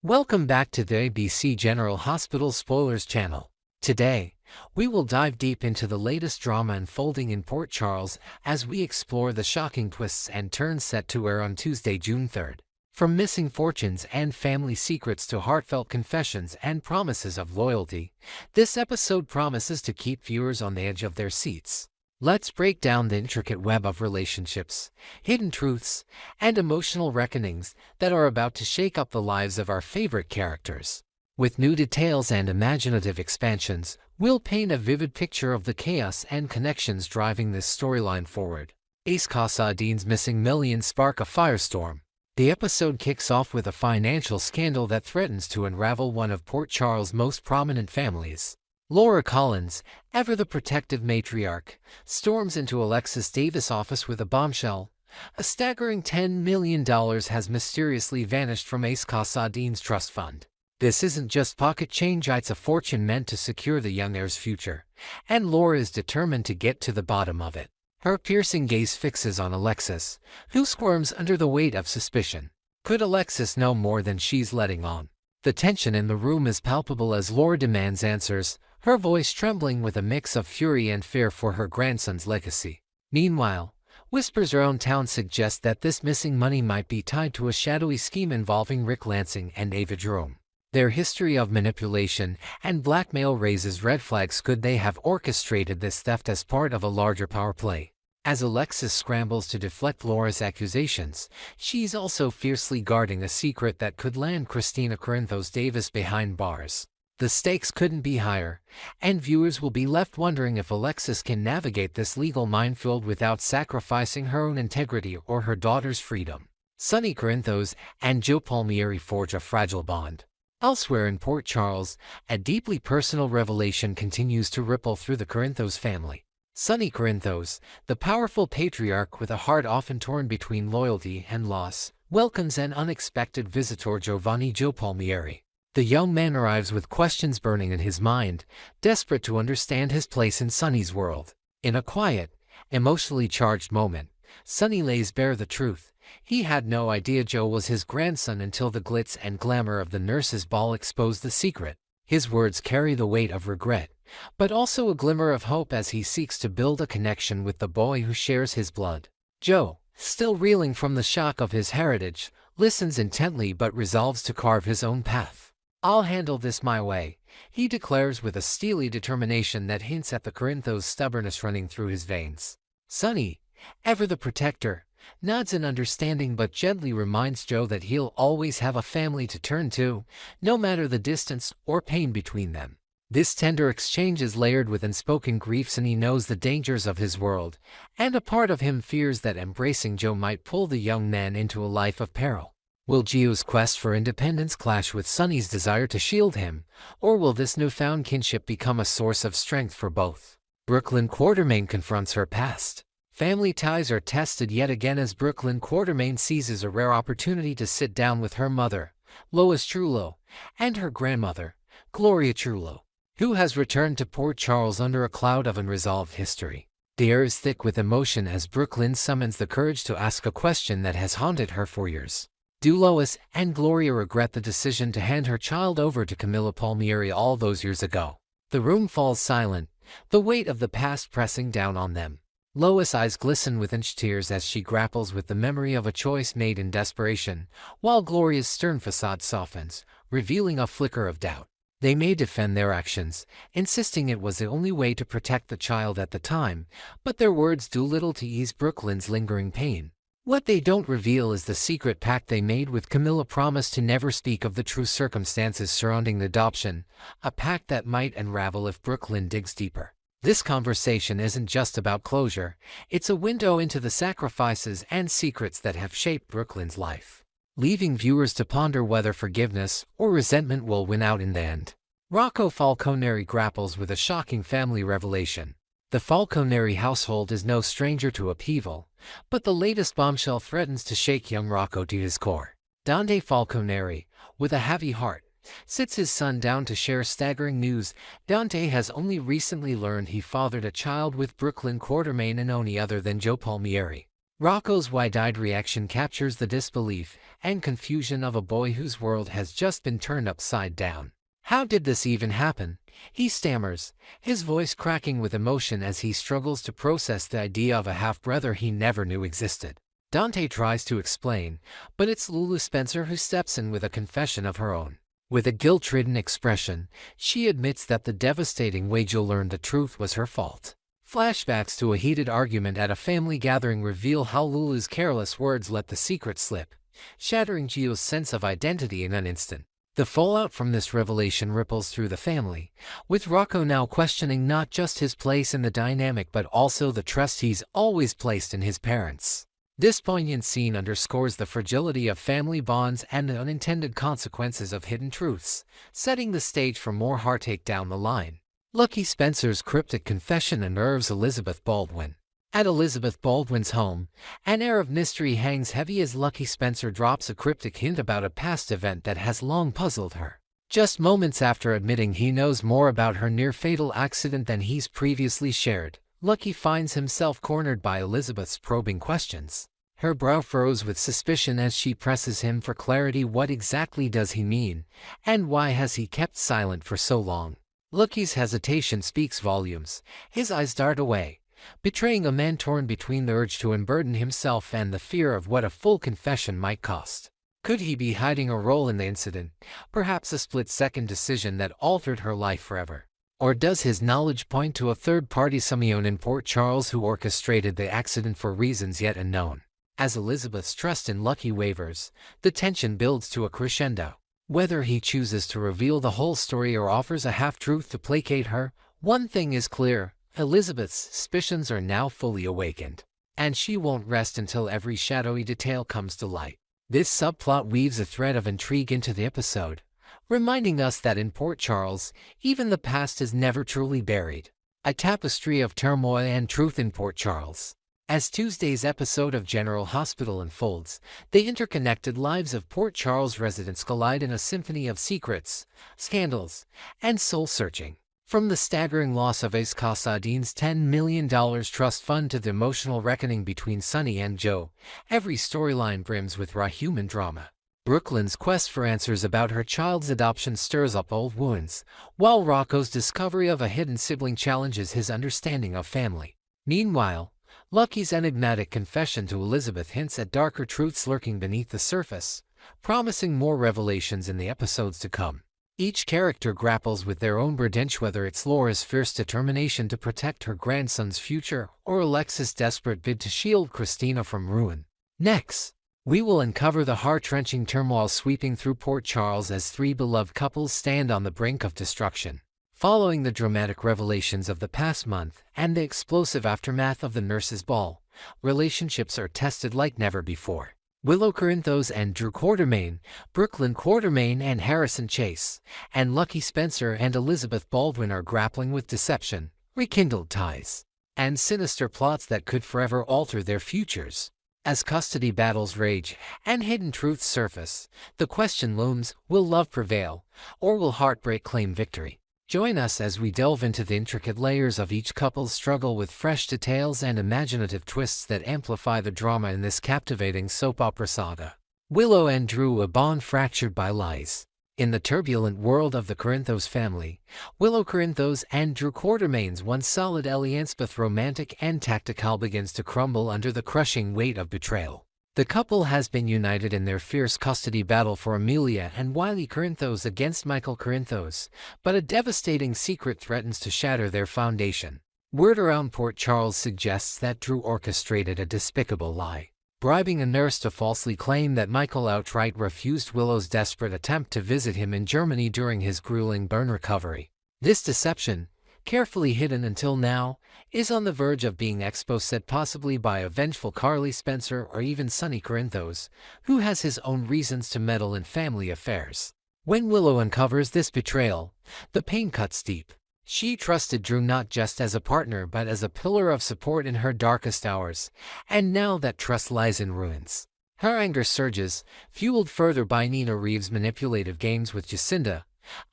Welcome back to the ABC General Hospital Spoilers channel. Today, we will dive deep into the latest drama unfolding in Port Charles as we explore the shocking twists and turns set to air on Tuesday, June 3rd. From missing fortunes and family secrets to heartfelt confessions and promises of loyalty, this episode promises to keep viewers on the edge of their seats. Let's break down the intricate web of relationships, hidden truths, and emotional reckonings that are about to shake up the lives of our favorite characters. With new details and imaginative expansions, we'll paint a vivid picture of the chaos and connections driving this storyline forward. Ace Kassadin's missing millions spark a firestorm. The episode kicks off with a financial scandal that threatens to unravel one of Port Charles' most prominent families. Laura Collins, ever the protective matriarch, storms into Alexis Davis' office with a bombshell. A staggering $10 million has mysteriously vanished from Ace Kassadin's trust fund. This isn't just pocket change, it's a fortune meant to secure the young heir's future, and Laura is determined to get to the bottom of it. Her piercing gaze fixes on Alexis, who squirms under the weight of suspicion. Could Alexis know more than she's letting on? The tension in the room is palpable as Laura demands answers, her voice trembling with a mix of fury and fear for her grandson's legacy. Meanwhile, whispers around town suggest that this missing money might be tied to a shadowy scheme involving Rick Lansing and Ava Jerome. Their history of manipulation and blackmail raises red flags. Could they have orchestrated this theft as part of a larger power play? As Alexis scrambles to deflect Laura's accusations, she's also fiercely guarding a secret that could land Christina Corinthos Davis behind bars. The stakes couldn't be higher, and viewers will be left wondering if Alexis can navigate this legal minefield without sacrificing her own integrity or her daughter's freedom. Sonny Corinthos and Joe Palmieri forge a fragile bond. Elsewhere in Port Charles, a deeply personal revelation continues to ripple through the Corinthos family. Sonny Corinthos, the powerful patriarch with a heart often torn between loyalty and loss, welcomes an unexpected visitor, Giovanni Joe Palmieri. The young man arrives with questions burning in his mind, desperate to understand his place in Sonny's world. In a quiet, emotionally charged moment, Sonny lays bare the truth. He had no idea Joe was his grandson until the glitz and glamour of the nurse's ball exposed the secret. His words carry the weight of regret, but also a glimmer of hope as he seeks to build a connection with the boy who shares his blood. Joe, still reeling from the shock of his heritage, listens intently but resolves to carve his own path. "I'll handle this my way," he declares with a steely determination that hints at the Corinthos' stubbornness running through his veins. Sonny, ever the protector, nods in understanding but gently reminds Joe that he'll always have a family to turn to, no matter the distance or pain between them. This tender exchange is layered with unspoken griefs, and he knows the dangers of his world, and a part of him fears that embracing Joe might pull the young man into a life of peril. Will Gio's quest for independence clash with Sonny's desire to shield him, or will this newfound kinship become a source of strength for both? Brooklyn Quartermain confronts her past. Family ties are tested yet again as Brooklyn Quartermain seizes a rare opportunity to sit down with her mother, Lois Trullo, and her grandmother, Gloria Trullo, who has returned to Port Charles under a cloud of unresolved history. The air is thick with emotion as Brooklyn summons the courage to ask a question that has haunted her for years. Do Lois and Gloria regret the decision to hand her child over to Camilla Palmieri all those years ago? The room falls silent, the weight of the past pressing down on them. Lois' eyes glisten with tears as she grapples with the memory of a choice made in desperation, while Gloria's stern facade softens, revealing a flicker of doubt. They may defend their actions, insisting it was the only way to protect the child at the time, but their words do little to ease Brooklyn's lingering pain. What they don't reveal is the secret pact they made with Camilla, promised to never speak of the true circumstances surrounding the adoption, a pact that might unravel if Brooklyn digs deeper. This conversation isn't just about closure, it's a window into the sacrifices and secrets that have shaped Brooklyn's life, leaving viewers to ponder whether forgiveness or resentment will win out in the end. Rocco Falconeri grapples with a shocking family revelation. The Falconeri household is no stranger to upheaval, but the latest bombshell threatens to shake young Rocco to his core. Dante Falconeri, with a heavy heart, sits his son down to share staggering news. Dante has only recently learned he fathered a child with Brooklyn Quartermain and only other than Joe Palmieri. Rocco's wide-eyed reaction captures the disbelief and confusion of a boy whose world has just been turned upside down. How did this even happen? He stammers, his voice cracking with emotion as he struggles to process the idea of a half-brother he never knew existed. Dante tries to explain, but it's Lulu Spencer who steps in with a confession of her own. With a guilt-ridden expression, she admits that the devastating way Jill learned the truth was her fault. Flashbacks to a heated argument at a family gathering reveal how Lulu's careless words let the secret slip, shattering Gio's sense of identity in an instant. The fallout from this revelation ripples through the family, with Rocco now questioning not just his place in the dynamic but also the trust he's always placed in his parents. This poignant scene underscores the fragility of family bonds and the unintended consequences of hidden truths, setting the stage for more heartache down the line. Lucky Spencer's cryptic confession unnerves Elizabeth Baldwin. At Elizabeth Baldwin's home, an air of mystery hangs heavy as Lucky Spencer drops a cryptic hint about a past event that has long puzzled her. Just moments after admitting he knows more about her near-fatal accident than he's previously shared, Lucky finds himself cornered by Elizabeth's probing questions. Her brow furrows with suspicion as she presses him for clarity. What exactly does he mean, and why has he kept silent for so long? Lucky's hesitation speaks volumes. His eyes dart away, betraying a man torn between the urge to unburden himself and the fear of what a full confession might cost. Could he be hiding a role in the incident, perhaps a split-second decision that altered her life forever? Or does his knowledge point to a third party, someone in Port Charles who orchestrated the accident for reasons yet unknown? As Elizabeth's trust in Lucky wavers, the tension builds to a crescendo. Whether he chooses to reveal the whole story or offers a half-truth to placate her, one thing is clear: Elizabeth's suspicions are now fully awakened, and she won't rest until every shadowy detail comes to light. This subplot weaves a thread of intrigue into the episode, reminding us that in Port Charles, even the past is never truly buried. A tapestry of turmoil and truth in Port Charles. As Tuesday's episode of General Hospital unfolds, the interconnected lives of Port Charles residents collide in a symphony of secrets, scandals, and soul-searching. From the staggering loss of Ace Casadin's $10 million trust fund to the emotional reckoning between Sonny and Gio, every storyline brims with raw human drama. Brooklyn's quest for answers about her child's adoption stirs up old wounds, while Rocco's discovery of a hidden sibling challenges his understanding of family. Meanwhile, Lucky's enigmatic confession to Elizabeth hints at darker truths lurking beneath the surface, promising more revelations in the episodes to come. Each character grapples with their own burden, whether it's Laura's fierce determination to protect her grandson's future or Alexis' desperate bid to shield Christina from ruin. Next, we will uncover the heart-wrenching turmoil sweeping through Port Charles as three beloved couples stand on the brink of destruction. Following the dramatic revelations of the past month and the explosive aftermath of the nurses' ball, relationships are tested like never before. Willow Corinthos and Drew Quartermaine, Brooklyn Quartermaine and Harrison Chase, and Lucky Spencer and Elizabeth Baldwin are grappling with deception, rekindled ties, and sinister plots that could forever alter their futures. As custody battles rage and hidden truths surface, the question looms: will love prevail, or will heartbreak claim victory? Join us as we delve into the intricate layers of each couple's struggle with fresh details and imaginative twists that amplify the drama in this captivating soap opera saga. Willow and Drew, a bond fractured by lies. In the turbulent world of the Corinthos family, Willow Corinthos and Drew Quartermaine's once solid alliance, both romantic and tactical, begins to crumble under the crushing weight of betrayal. The couple has been united in their fierce custody battle for Amelia and Wiley Corinthos against Michael Corinthos, but a devastating secret threatens to shatter their foundation. Word around Port Charles suggests that Drew orchestrated a despicable lie, bribing a nurse to falsely claim that Michael outright refused Willow's desperate attempt to visit him in Germany during his grueling burn recovery. This deception, carefully hidden until now, is on the verge of being exposed, possibly by a vengeful Carly Spencer or even Sonny Corinthos, who has his own reasons to meddle in family affairs. When Willow uncovers this betrayal, the pain cuts deep. She trusted Drew not just as a partner but as a pillar of support in her darkest hours, and now that trust lies in ruins. Her anger surges, fueled further by Nina Reeves' manipulative games with Jacinda,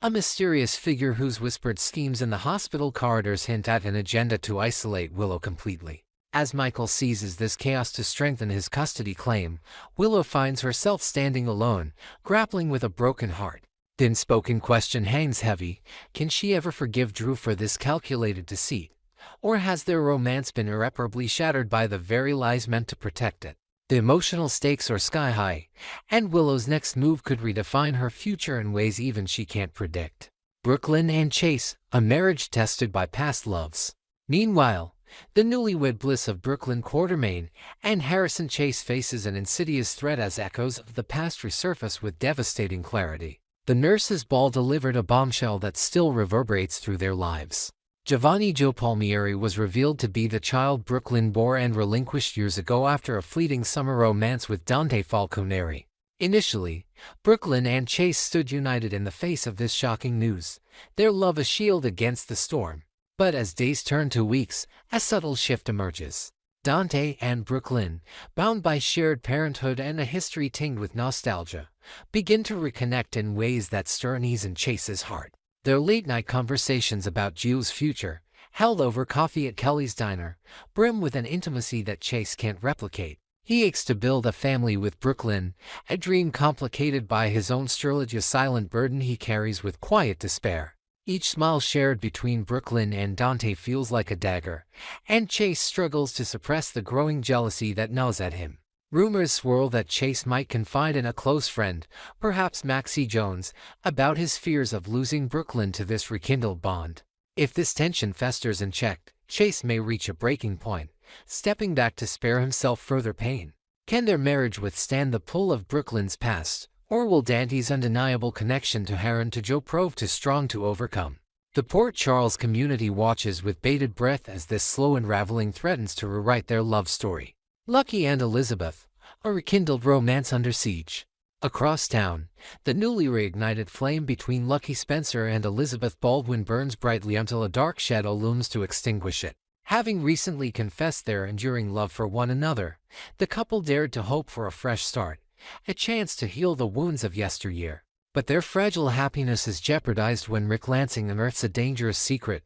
a mysterious figure whose whispered schemes in the hospital corridors hint at an agenda to isolate Willow completely. As Michael seizes this chaos to strengthen his custody claim, Willow finds herself standing alone, grappling with a broken heart. The unspoken question hangs heavy: can she ever forgive Drew for this calculated deceit? Or has their romance been irreparably shattered by the very lies meant to protect it? The emotional stakes are sky high, and Willow's next move could redefine her future in ways even she can't predict. Brooklyn and Chase, a marriage tested by past loves. Meanwhile, the newlywed bliss of Brooklyn Quartermain and Harrison Chase faces an insidious threat as echoes of the past resurface with devastating clarity. The nurse's ball delivered a bombshell that still reverberates through their lives. Giovanni Joe Palmieri was revealed to be the child Brooklyn bore and relinquished years ago after a fleeting summer romance with Dante Falconeri. Initially, Brooklyn and Chase stood united in the face of this shocking news, their love a shield against the storm. But as days turn to weeks, a subtle shift emerges. Dante and Brooklyn, bound by shared parenthood and a history tinged with nostalgia, begin to reconnect in ways that stir unease in Chase's heart. Their late-night conversations about Gio's future, held over coffee at Kelly's diner, brim with an intimacy that Chase can't replicate. He aches to build a family with Brooklyn, a dream complicated by his own a silent burden he carries with quiet despair. Each smile shared between Brooklyn and Dante feels like a dagger, and Chase struggles to suppress the growing jealousy that gnaws at him. Rumors swirl that Chase might confide in a close friend, perhaps Maxie Jones, about his fears of losing Brooklyn to this rekindled bond. If this tension festers unchecked, Chase may reach a breaking point, stepping back to spare himself further pain. Can their marriage withstand the pull of Brooklyn's past, or will Dante's undeniable connection to Joe prove too strong to overcome? The Port Charles community watches with bated breath as this slow unraveling threatens to rewrite their love story. Lucky and Elizabeth, a rekindled romance under siege. Across town, the newly reignited flame between Lucky Spencer and Elizabeth Baldwin burns brightly until a dark shadow looms to extinguish it. Having recently confessed their enduring love for one another, the couple dared to hope for a fresh start, a chance to heal the wounds of yesteryear. But their fragile happiness is jeopardized when Rick Lansing unearths a dangerous secret.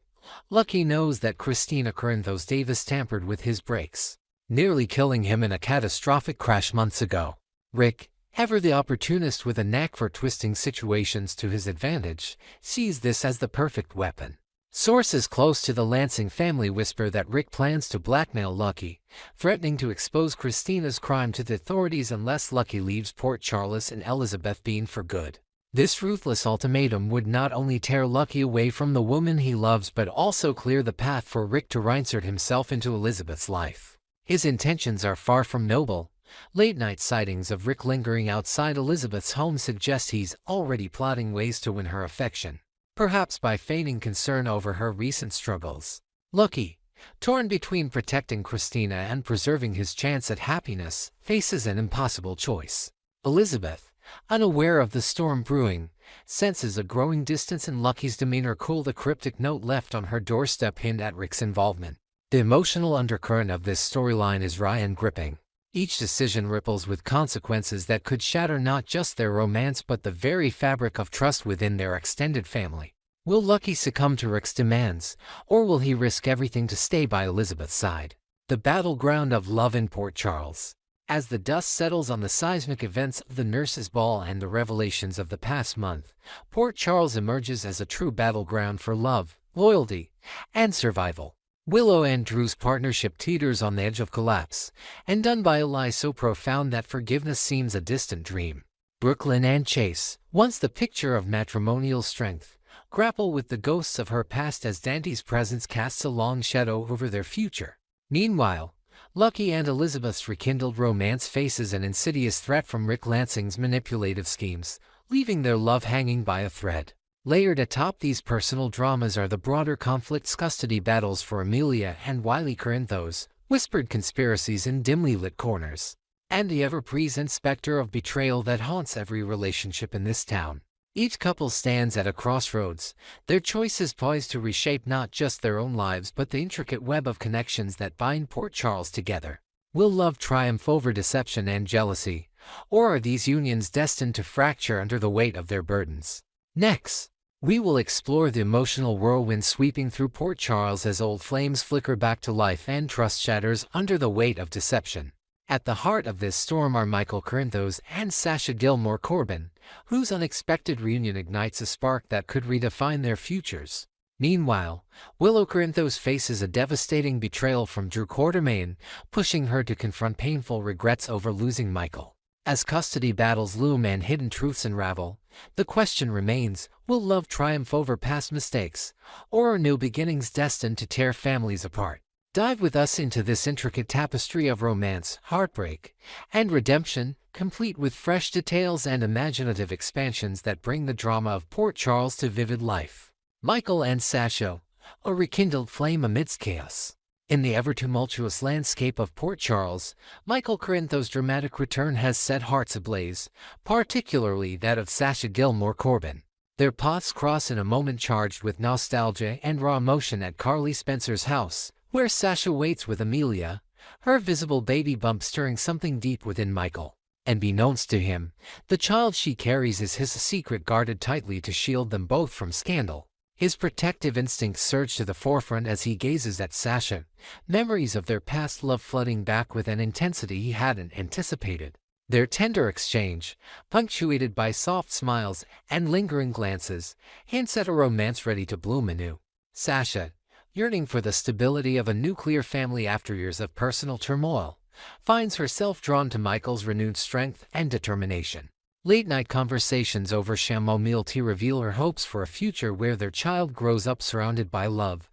Lucky knows that Christina Corinthos Davis tampered with his brakes, nearly killing him in a catastrophic crash months ago. Rick, ever the opportunist with a knack for twisting situations to his advantage, sees this as the perfect weapon. Sources close to the Lansing family whisper that Rick plans to blackmail Lucky, threatening to expose Christina's crime to the authorities unless Lucky leaves Port Charles and Elizabeth Bean for good. This ruthless ultimatum would not only tear Lucky away from the woman he loves but also clear the path for Rick to reinsert himself into Elizabeth's life. His intentions are far from noble. Late-night sightings of Rick lingering outside Elizabeth's home suggest he's already plotting ways to win her affection, perhaps by feigning concern over her recent struggles. Lucky, torn between protecting Christina and preserving his chance at happiness, faces an impossible choice. Elizabeth, unaware of the storm brewing, senses a growing distance in Lucky's demeanor. The cryptic note left on her doorstep hint at Rick's involvement. The emotional undercurrent of this storyline is raw and gripping. Each decision ripples with consequences that could shatter not just their romance but the very fabric of trust within their extended family. Will Lucky succumb to Rick's demands, or will he risk everything to stay by Elizabeth's side? The battleground of love in Port Charles. As the dust settles on the seismic events of the nurse's ball and the revelations of the past month, Port Charles emerges as a true battleground for love, loyalty, and survival. Willow and Drew's partnership teeters on the edge of collapse, and done by a lie so profound that forgiveness seems a distant dream. Brooklyn and Chase, once the picture of matrimonial strength, grapple with the ghosts of her past as Dante's presence casts a long shadow over their future. Meanwhile, Lucky and Elizabeth's rekindled romance faces an insidious threat from Rick Lansing's manipulative schemes, leaving their love hanging by a thread. Layered atop these personal dramas are the broader conflict's custody battles for Amelia and Wiley Corinthos, whispered conspiracies in dimly lit corners, and the ever-present specter of betrayal that haunts every relationship in this town. Each couple stands at a crossroads, their choices poised to reshape not just their own lives but the intricate web of connections that bind Port Charles together. Will love triumph over deception and jealousy, or are these unions destined to fracture under the weight of their burdens? Next, We will explore the emotional whirlwind sweeping through Port Charles as old flames flicker back to life and trust shatters under the weight of deception. At the heart of this storm are Michael Corinthos and Sasha Gilmore Corbin, whose unexpected reunion ignites a spark that could redefine their futures. Meanwhile, Willow Corinthos faces a devastating betrayal from Drew Quartermain, pushing her to confront painful regrets over losing Michael. As custody battles loom and hidden truths unravel, the question remains, will love triumph over past mistakes, or are new beginnings destined to tear families apart? Dive with us into this intricate tapestry of romance, heartbreak, and redemption, complete with fresh details and imaginative expansions that bring the drama of Port Charles to vivid life. Michael and Sasha, a rekindled flame amidst chaos. In the ever-tumultuous landscape of Port Charles, Michael Corinthos' dramatic return has set hearts ablaze, particularly that of Sasha Gilmore Corbin. Their paths cross in a moment charged with nostalgia and raw emotion at Carly Spencer's house, where Sasha waits with Amelia, her visible baby bump stirring something deep within Michael. Unbeknownst to him, the child she carries is his secret, guarded tightly to shield them both from scandal. His protective instincts surge to the forefront as he gazes at Sasha, memories of their past love flooding back with an intensity he hadn't anticipated. Their tender exchange, punctuated by soft smiles and lingering glances, hints at a romance ready to bloom anew. Sasha, yearning for the stability of a nuclear family after years of personal turmoil, finds herself drawn to Michael's renewed strength and determination. Late-night conversations over chamomile tea reveal her hopes for a future where their child grows up surrounded by love,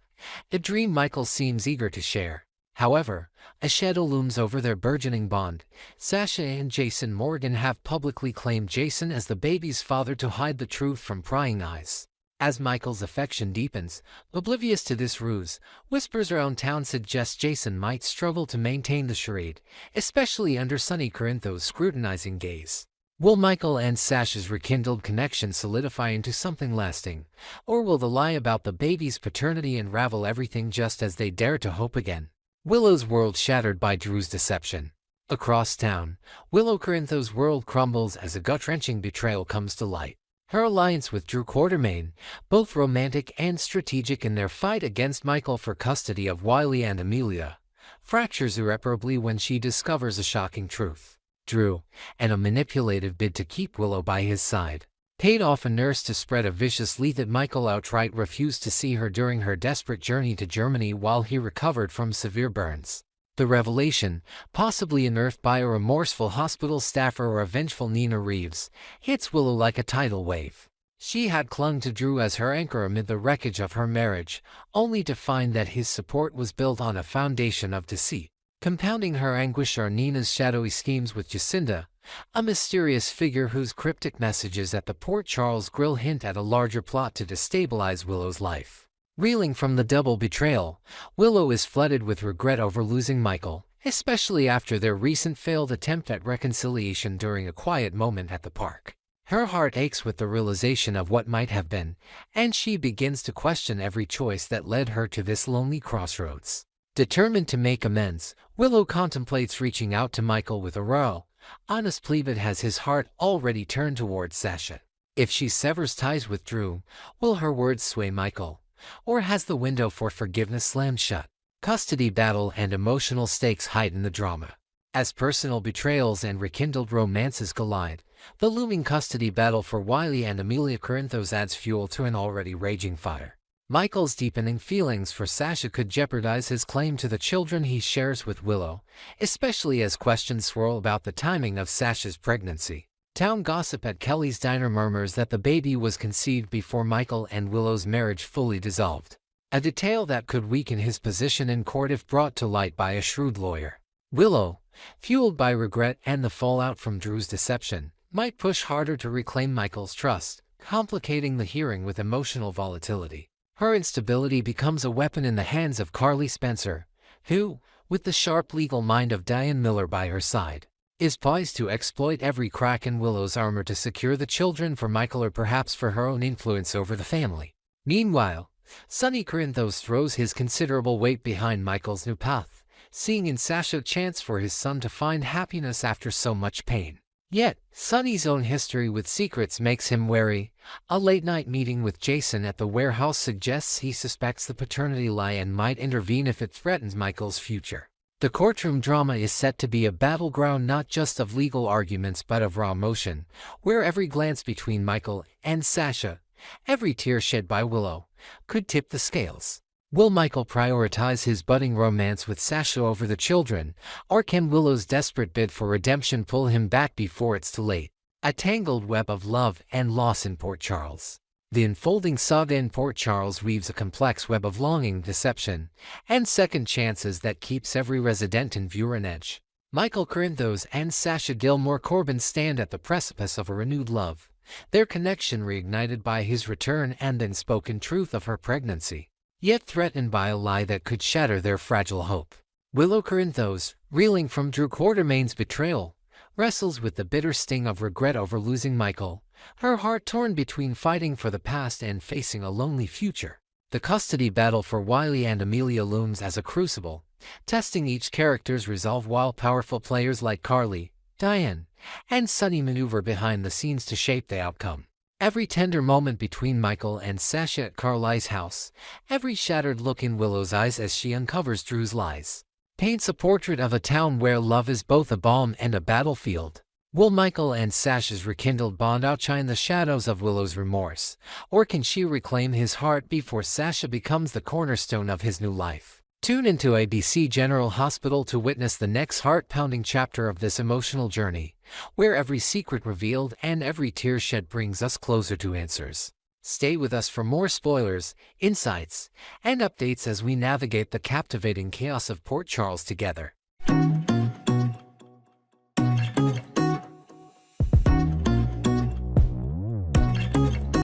a dream Michael seems eager to share. However, a shadow looms over their burgeoning bond. Sasha and Jason Morgan have publicly claimed Jason as the baby's father to hide the truth from prying eyes. As Michael's affection deepens, oblivious to this ruse, whispers around town suggest Jason might struggle to maintain the charade, especially under Sonny Corinthos' scrutinizing gaze. Will Michael and Sasha's rekindled connection solidify into something lasting, or will the lie about the baby's paternity unravel everything just as they dare to hope again? Willow's world shattered by Drew's deception. Across town, Willow Corinthos' world crumbles as a gut-wrenching betrayal comes to light. Her alliance with Drew Quartermain, both romantic and strategic in their fight against Michael for custody of Wiley and Amelia, fractures irreparably when she discovers a shocking truth. Drew, in a manipulative bid to keep Willow by his side, paid off a nurse to spread a vicious lie that Michael outright refused to see her during her desperate journey to Germany while he recovered from severe burns. The revelation, possibly unearthed by a remorseful hospital staffer or a vengeful Nina Reeves, hits Willow like a tidal wave. She had clung to Drew as her anchor amid the wreckage of her marriage, only to find that his support was built on a foundation of deceit. Compounding her anguish are Nina's shadowy schemes with Jacinda, a mysterious figure whose cryptic messages at the Port Charles Grill hint at a larger plot to destabilize Willow's life. Reeling from the double betrayal, Willow is flooded with regret over losing Michael, especially after their recent failed attempt at reconciliation during a quiet moment at the park. Her heart aches with the realization of what might have been, and she begins to question every choice that led her to this lonely crossroads. Determined to make amends, Willow contemplates reaching out to Michael with a raw, honest plea but has his heart already turned towards Sasha. If she severs ties with Drew, will her words sway Michael? Or has the window for forgiveness slammed shut? Custody battle and emotional stakes heighten the drama. As personal betrayals and rekindled romances collide, the looming custody battle for Wiley and Amelia Corinthos adds fuel to an already raging fire. Michael's deepening feelings for Sasha could jeopardize his claim to the children he shares with Willow, especially as questions swirl about the timing of Sasha's pregnancy. Town gossip at Kelly's Diner murmurs that the baby was conceived before Michael and Willow's marriage fully dissolved, a detail that could weaken his position in court if brought to light by a shrewd lawyer. Willow, fueled by regret and the fallout from Drew's deception, might push harder to reclaim Michael's trust, complicating the hearing with emotional volatility. Her instability becomes a weapon in the hands of Carly Spencer, who, with the sharp legal mind of Diane Miller by her side, is poised to exploit every crack in Willow's armor to secure the children for Michael or perhaps for her own influence over the family. Meanwhile, Sonny Corinthos throws his considerable weight behind Michael's new path, seeing in Sasha a chance for his son to find happiness after so much pain. Yet, Sonny's own history with secrets makes him wary. A late-night meeting with Jason at the warehouse suggests he suspects the paternity lie and might intervene if it threatens Michael's future. The courtroom drama is set to be a battleground not just of legal arguments but of raw emotion, where every glance between Michael and Sasha, every tear shed by Willow, could tip the scales. Will Michael prioritize his budding romance with Sasha over the children, or can Willow's desperate bid for redemption pull him back before it's too late? A tangled web of love and loss in Port Charles. The unfolding saga in Port Charles weaves a complex web of longing, deception, and second chances that keeps every resident and viewer on edge. Michael Corinthos and Sasha Gilmore Corbin stand at the precipice of a renewed love, their connection reignited by his return and the unspoken truth of her pregnancy, yet threatened by a lie that could shatter their fragile hope. Willow Corinthos, reeling from Drew Quartermain's betrayal, wrestles with the bitter sting of regret over losing Michael, her heart torn between fighting for the past and facing a lonely future. The custody battle for Wiley and Amelia looms as a crucible, testing each character's resolve while powerful players like Carly, Diane, and Sonny maneuver behind the scenes to shape the outcome. Every tender moment between Michael and Sasha at Carly's house, every shattered look in Willow's eyes as she uncovers Drew's lies, paints a portrait of a town where love is both a balm and a battlefield. Will Michael and Sasha's rekindled bond outshine the shadows of Willow's remorse, or can she reclaim his heart before Sasha becomes the cornerstone of his new life? Tune into ABC General Hospital to witness the next heart-pounding chapter of this emotional journey, where every secret revealed and every tear shed brings us closer to answers. Stay with us for more spoilers, insights, and updates as we navigate the captivating chaos of Port Charles together.